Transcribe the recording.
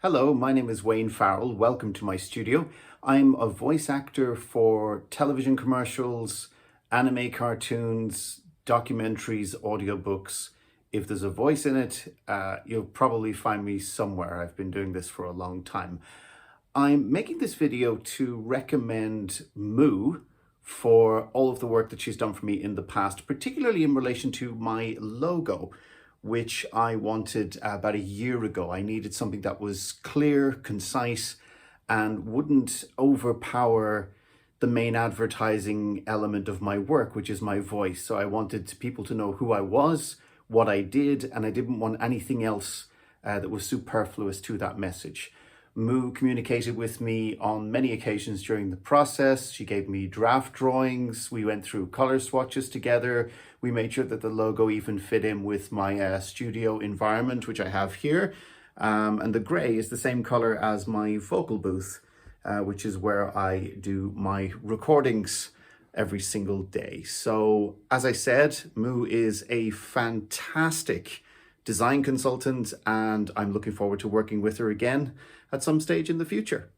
Hello, my name is Wayne Farrell. Welcome to my studio. I'm a voice actor for television commercials, anime cartoons, documentaries, audiobooks. If there's a voice in it, you'll probably find me somewhere. I've been doing this for a long time. I'm making this video to recommend Mou for all of the work that she's done for me in the past, particularly in relation to my logo, which I wanted about a year ago. I needed something that was clear, concise, and wouldn't overpower the main advertising element of my work, which is my voice. So I wanted people to know who I was, what I did, and I didn't want anything else that was superfluous to that message. Mou communicated with me on many occasions during the process. She gave me draft drawings. We went through color swatches together. We made sure that the logo even fit in with my studio environment, which I have here. And the gray is the same color as my vocal booth, which is where I do my recordings every single day. So as I said, Mou is a fantastic design consultant, and I'm looking forward to working with her again at some stage in the future.